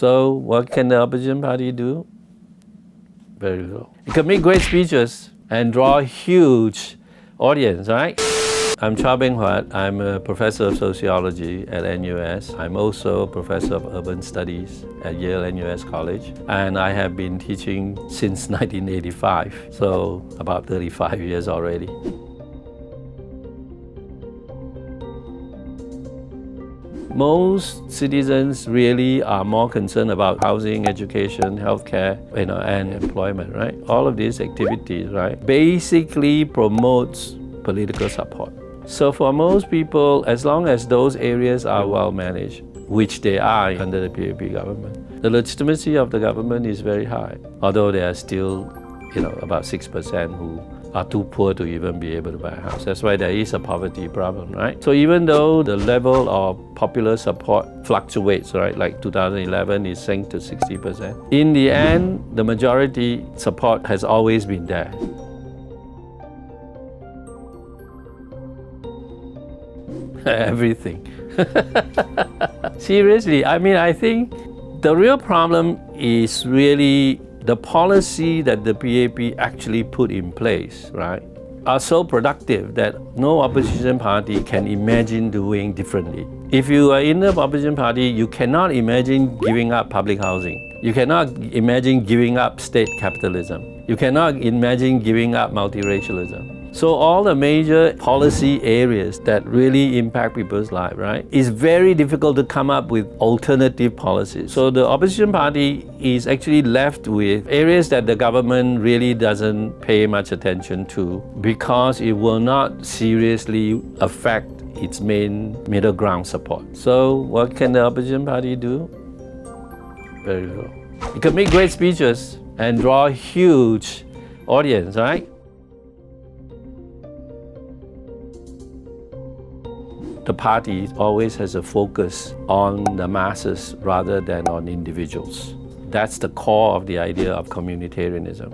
So what can the opposition party do? Very little. It can make great speeches and draw a huge audience, right? I'm Cha Beng-Huat. I'm a professor of sociology at NUS. I'm also a professor of urban studies at Yale NUS College. And I have been teaching since 1985, so about 35 years already. Most citizens really are more concerned about housing, education, healthcare, and employment, right? All of these activities, right, basically promotes political support. So for most people, as long as those areas are well managed, which they are under the PAP government, the legitimacy of the government is very high, although there are still, about 6% who are too poor to even be able to buy a house. That's why there is a poverty problem, right? So even though the level of popular support fluctuates, right, like 2011 is sank to 60%, in the end, the majority support has always been there. Everything. Seriously, I think the real problem is really the policy that the PAP actually put in place, right, are so productive that no opposition party can imagine doing differently. If you are in the opposition party, you cannot imagine giving up public housing. You cannot imagine giving up state capitalism. You cannot imagine giving up multiracialism. So all the major policy areas that really impact people's lives, right, is very difficult to come up with alternative policies. So the opposition party is actually left with areas that the government really doesn't pay much attention to because it will not seriously affect its main middle ground support. So what can the opposition party do? Very little. It can make great speeches and draw a huge audience, right? The party always has a focus on the masses rather than on individuals. That's the core of the idea of communitarianism.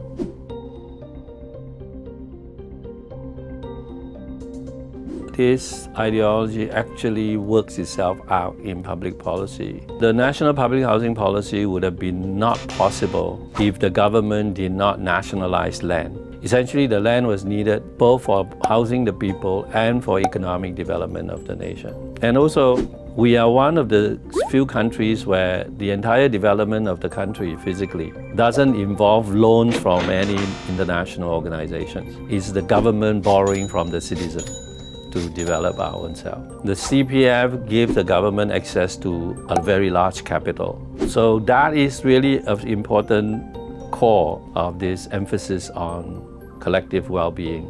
This ideology actually works itself out in public policy. The national public housing policy would have been not possible if the government did not nationalize land. Essentially, the land was needed both for housing the people and for economic development of the nation. And also, we are one of the few countries where the entire development of the country physically doesn't involve loans from any international organizations. It's the government borrowing from the citizen to develop our own self. The CPF gives the government access to a very large capital. So that is really an important core of this emphasis on collective well-being.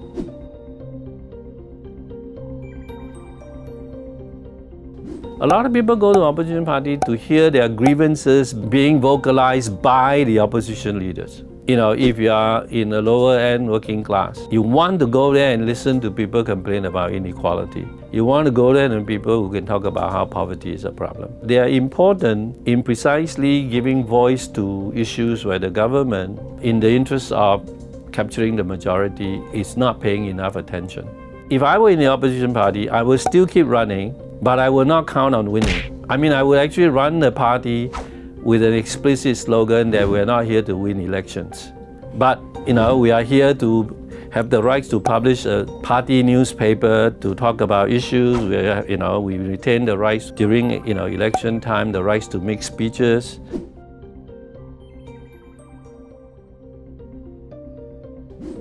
A lot of people go to the opposition party to hear their grievances being vocalized by the opposition leaders. If you are in a lower end working class, you want to go there and listen to people complain about inequality. You want to go there and people who can talk about how poverty is a problem. They are important in precisely giving voice to issues where the government, in the interest of capturing the majority, is not paying enough attention. If I were in the opposition party, I would still keep running, but I would not count on winning. I would actually run the party with an explicit slogan that we're not here to win elections. But, we are here to have the rights to publish a party newspaper, to talk about issues. We retain the rights during, election time, the rights to make speeches.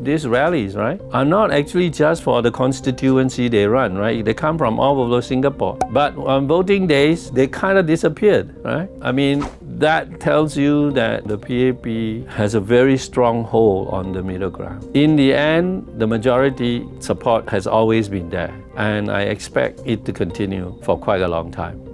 These rallies, right, are not actually just for the constituency they run, right? They come from all over Singapore. But on voting days, they kind of disappeared, right? That tells you that the PAP has a very strong hold on the middle ground. In the end, the majority support has always been there, and I expect it to continue for quite a long time.